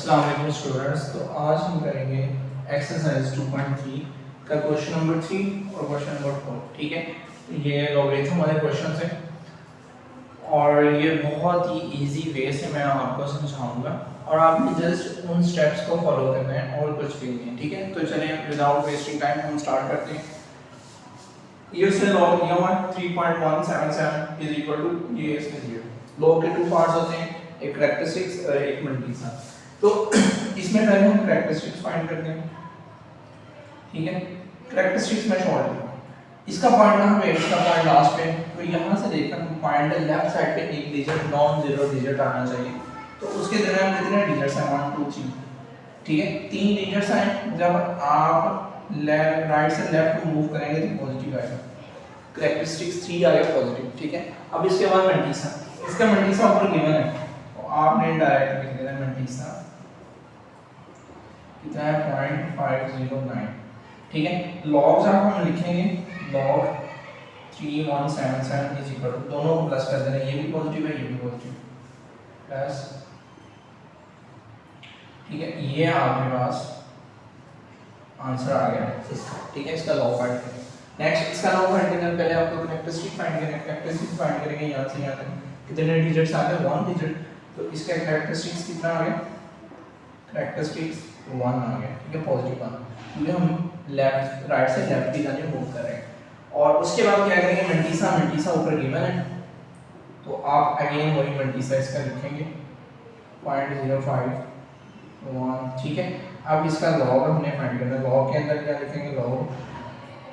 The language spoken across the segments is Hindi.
अस्सलाम वालेकुम स्टूडेंट्स। तो आज हम करेंगे एक्सरसाइज 2.3 का क्वेश्चन नंबर 3 और क्वेश्चन नंबर 4। ठीक है, ये लॉगरिथम वाले क्वेश्चन है और ये बहुत ही इजी वे से मैं आपको समझाऊंगा और आपने जस्ट उन स्टेप्स को फॉलो करना है और कुछ भी नहीं है। ठीक है, तो चलिए विदाउट वेस्टिंग टाइम हम स्टार्ट करते हैं। ये उसने लॉग लिया हुआ 3.177 इज इक्वल टू ये इसमें 0। लॉग के टू पार्ट्स होते हैं, एक कैरेक्टरिस्टिक्स और एक मल्टीप्लिकेशन। तो इसमें पहले हम कैरेक्टरिस्टिक्स फाइंड करते हैं। ठीक है, कैरेक्टरिस्टिक्स में शॉर्ट है, इसका पॉइंट कहां पे, इसका पॉइंट लास्ट पे। तो यहां से देखकर हम पॉइंट लेफ्ट साइड पे एक डिजिट नॉन जीरो डिजिट आना चाहिए। तो उसके दरमियान कितने डिजिट्स हैं, 1 2 3। ठीक है, 3 डिजिट्स हैं। जब आप राइट से लेफ्ट मूव करेंगे तो पॉजिटिव आएगा, कैरेक्टरिस्टिक्स 3 आ गया पॉजिटिव। ठीक है, अब इसके बाद मल्टीप्लिकेशन, इसका मल्टीप्लिकेशन ऊपर गिवन है तो आपने डायरेक्ट लिख देना मल्टीप्लिकेशन कितना है 0.509। ठीक है, लॉग जब हम लिखेंगे लॉग 3177 इज इक्वल टू, दोनों को प्लस कर देना, ये भी पॉजिटिव है ये भी पॉजिटिव प्लस। ठीक है, ये आपके पास आंसर आ गया इसका। ठीक है, इसका लॉग फाइंड करें। नेक्स्ट इसका लॉग फाइंड करने से पहले आपको कैरेक्टरिस्टिक फाइंड करना है। कैरेक्टरिस्टिक फाइंड करेंगे यहां से यहां तक कितने डिजिट्स आ गए, 1 डिजिट। तो इसका कैरेक्टरिस्टिक्स कितना आ गया, कैरेक्टरिस्टिक्स 1 आ गया। ठीक है, पॉजिटिव 1, क्योंकि हम लेफ्ट राइट से लेफ्ट की तरफ मूव कर रहे हैं। और उसके बाद क्या करेंगे, मल्टीप्लिकेशन ऊपर गिवन है तो आप अगेन वही मल्टीप्लिकेशन इसका लिखेंगे 0.051। ठीक है, अब इसका लॉग हमने फाइंड करना है। लॉग के अंदर क्या लिखेंगे, लॉग।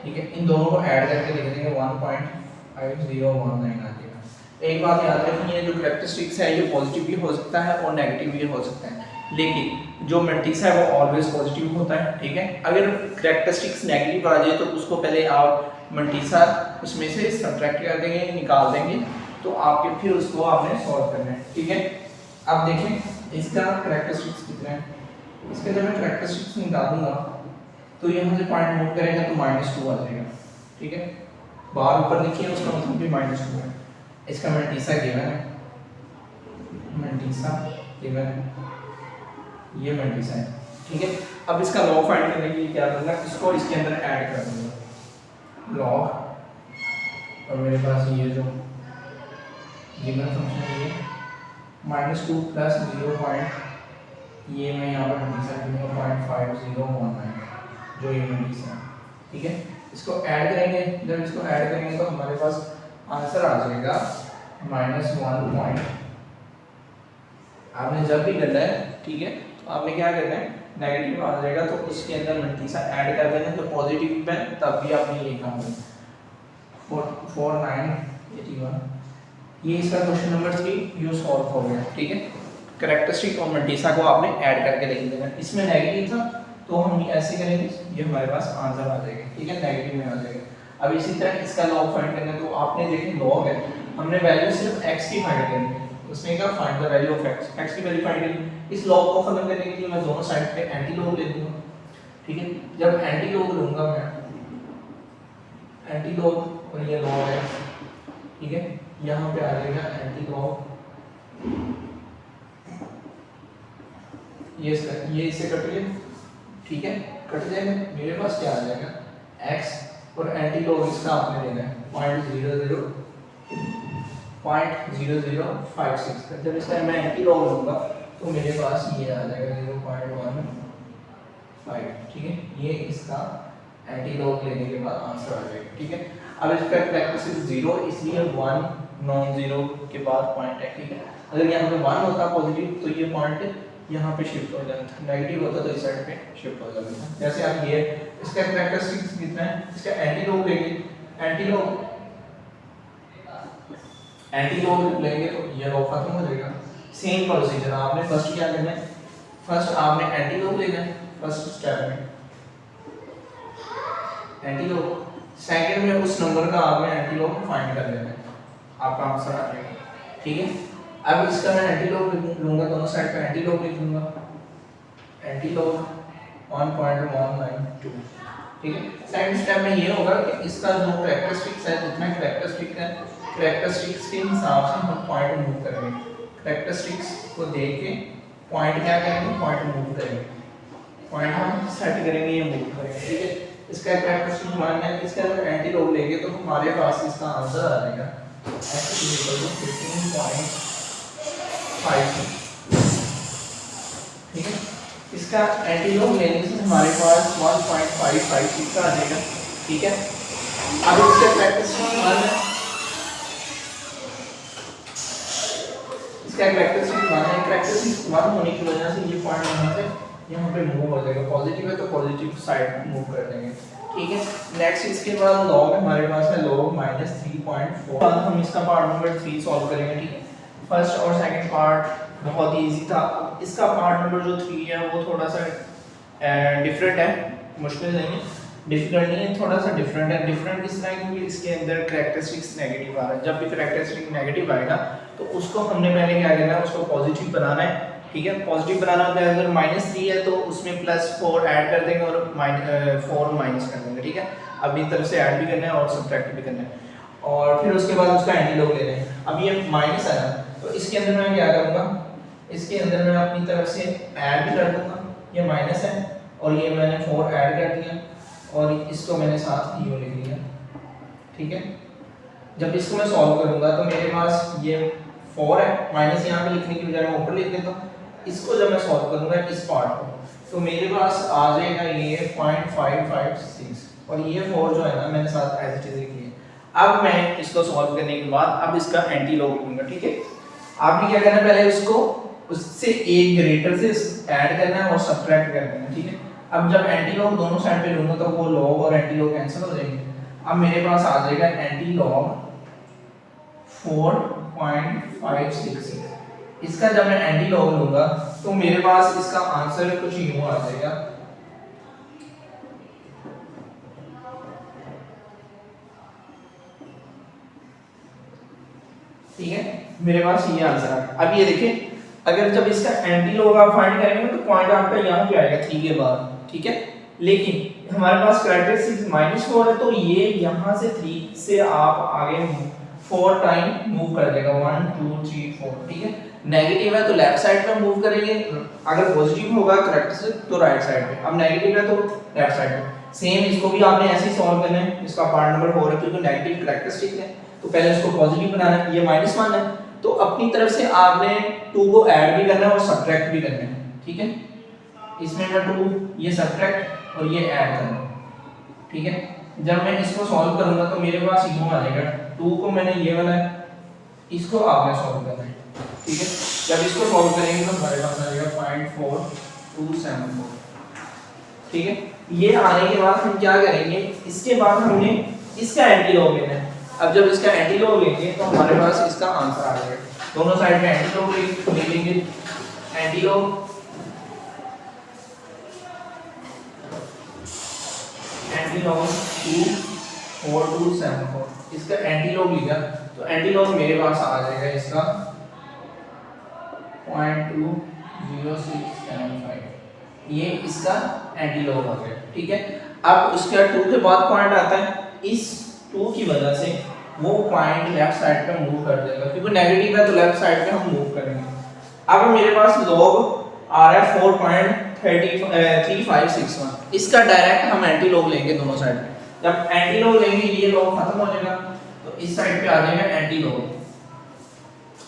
ठीक है, इन दोनों को ऐड करके लिख देंगे 1.5019 आ जाएगा। एक बात याद रखनी है, जो कैरेक्टरिस्टिक्स है ये पॉजिटिव भी हो सकता है और नेगेटिव भी हो सकता है, लेकिन जो मल्टीप्लिकेशन है वो ऑलवेज पॉजिटिव होता है। ठीक है, अगर कैरेक्टरिस्टिक्स नेगेटिव आ जाए तो उसको पहले आप मल्टीप्लिकेशन उसमें से सब्ट्रैक्ट कर देंगे, निकाल देंगे, तो आपके फिर उसको आपने सॉल्व करना है। ठीक है, अब देखें इसका कैरेक्टरिस्टिक्स कितना है। इसके जब मैं कैरेक्टरिस्टिक्स निकालूंगा तो यहाँ से पॉइंट मूव करेगा तो -2 आ जाएगा। ठीक है, बाहर ऊपर लिखिए उसका मतलब भी -2 है। इसका मल्टीप्लिकेशन गिवन है, मल्टीप्लिकेशन गिवन है, ये मल्टीप्लिकेशन है। ठीक है, अब इसका लॉग फाइंड करने के लिए क्या करूंगा, इसको इसके अंदर ऐड कर दूंगा लॉग, और मेरे पास ये जो गिवन फंक्शन है ये -2 प्लस 0. ये मैं यहाँ पर मल्टीप्लिकेशन करूंगा 0.5019 जो ये मल्टीप्लिकेशन। ठीक है, इसको ऐड करेंगे, जब इसको ऐड करेंगे तो हमारे पास आंसर आ जाएगा -1. आपने जब भी करना है, ठीक है, तो आपने क्या करना है, नेगेटिव आ जाएगा तो उसके अंदर मल्टीप्लिकेशन ऐड कर देना, तो पॉजिटिव में तब भी आपने ये काम करना 4981। ये इसका क्वेश्चन नंबर 3 यू सॉल्व हो गया। ठीक है, कैरेक्टरिस्टिक और मल्टीप्लिकेशन को आपने ऐड करके लिख देना। इसमें नेगेटिव था तो हम ऐसे करेंगे, ये हमारे पास आंसर आ जाएगा। ठीक है, नेगेटिव में आ जाएगा। अब इसी तरह इसका लॉग फाइंड करना है, तो आपने देखें लॉग है, हमने वैल्यू सिर्फ x की फाइंड करनी है। उसने कहा find the value of x की वैल्यू फाइंड करनी। इस लॉग को खत्म करने के लिए मैं दोनों साइड पे एंटी लॉग ले लूंगा। ठीक है, जब एंटी लॉग लूंगा मैं, एंटी लॉग और ये लॉग है, ठीक है, यहाँ पे आ जाएगा एंटी लॉग, ये इससे कट गया। ठीक है, कट जाएगा, मेरे पास क्या आ जाएगा x, और एंटी लॉग इसका आपने लेना है 0.0056। जब इसका मैं एंटी लॉग लूंगा तो मेरे पास ये आ जाएगा 0.15। ठीक है, ये इसका एंटी लॉग लेने के बाद आंसर आ जाएगा। ठीक है, अब इसका कैरेक्टरिस्टिक 0 इसलिए 1 नॉन जीरो के बाद पॉइंट है। ठीक है, अगर यहाँ पे 1 होता पॉजिटिव तो ये पॉइंट यहाँ पे शिफ्ट हो जाता था, नेगेटिव होता तो इस साइड पे शिफ्ट हो जाता था। जैसे आप ये इसका कैरेक्टरिस्टिक्स कितना है, इसका एंटी लॉग लेंगे, एंटी लॉग लेंगे तो ये लॉग खत्म हो जाएगा। सेम प्रोसीजर आपने फर्स्ट क्या करना है, फर्स्ट आपने एंटी लॉग लेना है, फर्स्ट स्टेप में एंटी लॉग, सेकंड में उस नंबर का आपने एंटी लॉग फाइंड कर लेना है, आपका आंसर आ जाएगा। ठीक है, अब इसका मैं एंटी लॉग लूंगा, दोनों साइड पे एंटी लॉग लिख लूंगा, एंटी लॉग 1.192। ठीक है, सेकंड स्टेप में ये होगा कि इसका जो कैरेक्टरिस्टिक्स है, जितना कैरेक्टरिस्टिक है, कैरेक्टरिस्टिक्स के हिसाब से हम पॉइंट मूव करेंगे। कैरेक्टरिस्टिक्स को देख के पॉइंट क्या करेंगे, पॉइंट मूव करेंगे, पॉइंट हम सेट करेंगे, ये मूव करेंगे, ठीक है। इसका कैरेक्टरिस्टिक मान है, इसका अगर एंटी लॉग लेंगे तो हमारे पास इसका आंसर आ जाएगा x = 15.5, ठीक है। इसका एंटी लॉग लेने से हमारे पास 1.556 आ जाएगा, ठीक है। अब इसका कैरेक्टरिस्टिक मान है, इसका कैरेक्टरिस्टिक मान है, कैरेक्टरिस्टिक 1 होने की वजह से ये पॉइंट यहां से यहाँ पे मूव हो जाएगा, पॉजिटिव है तो पॉजिटिव साइड मूव कर देंगे, ठीक है। नेक्स्ट इसके बाद लॉग हमारे पास है log -3.4। बाद हम इसका पार्ट नंबर 3 सॉल्व करेंगे, ठीक है। फर्स्ट और सेकंड पार्ट बहुत ही इजी था। इसका पार्ट नंबर जो 3 है वो थोड़ा सा डिफरेंट है, मुश्किल नहीं है, डिफिकल्ट नहीं है, थोड़ा सा डिफरेंट है। डिफरेंट इस तरह क्योंकि इसके अंदर कैरेक्टरिस्टिक्स नेगेटिव आ रहा है। जब भी कैरेक्टरिस्टिक नेगेटिव आएगा तो उसको हमने पहले क्या करना है, उसको पॉजिटिव बनाना है, ठीक है। पॉजिटिव बनाना होता है, अगर -3 है तो उसमें +4 ऐड कर देंगे और 4 माइनस कर देंगे, ठीक है। अपनी तरफ से ऐड भी करना है और सब्ट्रैक्ट भी करना है, और फिर उसके बाद उसका एंटी लॉग लेना है। अब ये माइनस है ना, तो इसके अंदर मैं क्या करूंगा, इसके अंदर मैं अपनी तरफ से ऐड भी कर दूंगा, ये माइनस है और ये मैंने 4 ऐड कर दिया और इसको मैंने साथ यूं लिख लिया, ठीक है। जब इसको मैं सॉल्व करूंगा तो मेरे पास ये 4 है, माइनस यहाँ पे लिखने की बजाय मैं ऊपर लिख देता हूँ। इसको जब मैं सॉल्व करूंगा इस पार्ट को, तो मेरे पास आ जाएगा ये 0.556 और ये 4 जो है ना मैंने साथ एज इट इज लिख लिया। अब मैं इसको सॉल्व करने के बाद अब इसका एंटी लॉग लूंगा, ठीक है। आपने क्या करना है, पहले उसको उससे एक ग्रेटर से ऐड करना है और सब्ट्रैक्ट करना है, ठीक है। अब जब एंटी लॉग दोनों साइड पे लूंगा तो वो लॉग और एंटी लॉग कैंसिल हो जाएंगे। अब मेरे पास आ जाएगा एंटी लॉग 4.566। इसका जब मैं एंटी लॉग लूंगा तो मेरे पास इसका आंसर कुछ यूं आ जाएगा, ठीक है। मेरे पास ये आंसर आ। अब ये देखिए, अगर जब इसका एंटी लॉग आप फाइंड करेंगे तो पॉइंट आपका यहां पे आएगा 3 के बाद, ठीक है। लेकिन हमारे पास कैरेक्टरिस्टिक -4 है तो ये यहां से 3 से आप आगे 4 टाइम मूव कर देगा, 1 2 3 4, ठीक है। नेगेटिव है तो लेफ्ट साइड पे मूव करेंगे, अगर पॉजिटिव होगा कैरेक्टरिस्टिक तो राइट साइड पे। अब नेगेटिव है तो लेफ्ट साइड पे। सेम इसको भी आपने ऐसे ही सॉल्व करना है। इसका पार्ट नंबर 4 है क्योंकि नेगेटिव कैरेक्टरिस्टिक है तो पहले इसको पॉजिटिव बनाना है। ये -1 है तो अपनी तरफ से आपने 2 को ऐड भी करना है और सब्ट्रैक्ट भी करना है, ठीक है। इसमें मैं 2 ये सब्ट्रैक्ट और ये ऐड करना है, ठीक है। जब मैं इसको सॉल्व करूंगा तो मेरे पास यूं आ जाएगा, 2 को मैंने ये वाला इसको आपने सॉल्व करना है, ठीक है। जब इसको सॉल्व करेंगे तो हमारे पास आ जाएगा 0.4274, ठीक है। ये आने के बाद हम क्या करेंगे, इसके बाद हमने इसका एंटी लॉग लेना है। अब जब इसका एंटी लॉग लेंगे तो हमारे पास इसका आंसर आ जाएगा। दोनों साइड में एंटी लॉग लेंगे, एंटी लॉग एंटी लॉग 24274, इसका एंटी लॉग लिखा तो एंटी लॉग मेरे पास आ जाएगा इसका 0.20675, ये इसका एंटी लॉग हो गया, ठीक है। अब उसके 2 के बाद पॉइंट आता है, इस 2 की वजह से वो पॉइंट लेफ्ट साइड पे मूव कर देगा क्योंकि नेगेटिव है तो लेफ्ट साइड पे हम मूव करेंगे। अब मेरे पास लॉग आ रहा है 4.3561, इसका डायरेक्ट हम एंटी लॉग लेंगे दोनों साइड पे। जब एंटी लॉग लेंगे ये लॉग खत्म हो जाएगा तो इस साइड पे आ जाएगा एंटी लॉग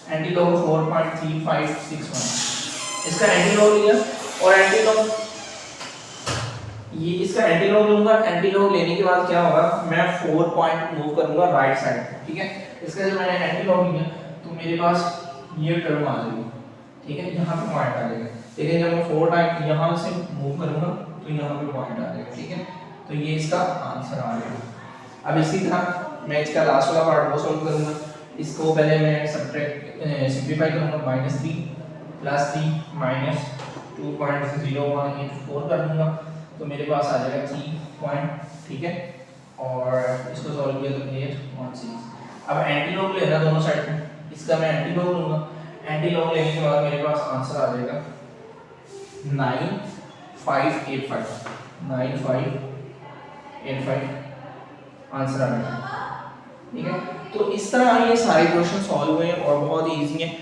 4.3561, इसका एंटी लॉग लिया और एंटी लॉग ये इसका एंटी लॉग लूंगा। एंटी लॉग लेने के बाद क्या होगा, मैं 4 पॉइंट मूव करूंगा राइट साइड, ठीक है। इसका जब मैंने एंटी लॉग लिया तो मेरे पास ये टर्म आ जाएगी, ठीक है, यहाँ पे पॉइंट आ जाएगा। लेकिन जब मैं 4 टाइम यहाँ से मूव करूंगा तो यहाँ पे पॉइंट आ जाएगा, ठीक है। तो ये इसका आंसर आ गया। अब इसी तरह मैं इसका लास्ट वाला पार्ट वो सॉल्व करूंगा। इसको पहले मैं सिंपलीफाई करूंगा, -3 + 3 -2.0184 कर दूंगा तो मेरे पास आ जाएगा 3 पॉइंट, ठीक है। और इसको सॉल्व किया तो 816। अब एंटी लॉग लेना दोनों साइड में, इसका मैं एंटी लॉग लूंगा। एंटी लॉग लेने के बाद मेरे पास आंसर आ जाएगा 9585 आंसर आ गया, ठीक है। तो इस तरह ये सारे क्वेश्चन सॉल्व हुए और बहुत ही इजी हैं।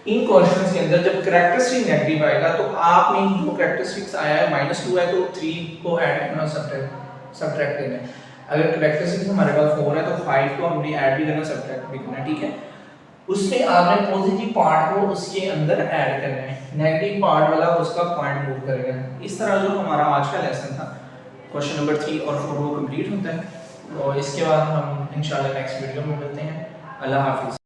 इन क्वेश्चंस के अंदर जब कैरेक्टरिस्टिक नेगेटिव आएगा तो आपने जो कैरेक्टरिस्टिक्स आया है -2 है तो 3 को ऐड करना, सब्ट्रैक्ट करना है। अगर कैरेक्टरिस्टिक्स हमारे पास 4 है तो 5 को हमने ऐड भी करना, सब्ट्रैक्ट भी करना, ठीक है। उसमें आपने पॉजिटिव पार्ट को उसके अंदर ऐड करना है, नेगेटिव पार्ट वाला उसका पॉइंट मूव करेगा। इस तरह जो हमारा आज का लेसन था क्वेश्चन नंबर 3 और 4 वो कंप्लीट होता है। और इसके बाद हम इंशाल्लाह नेक्स्ट वीडियो में मिलते हैं। अल्लाह हाफिज़।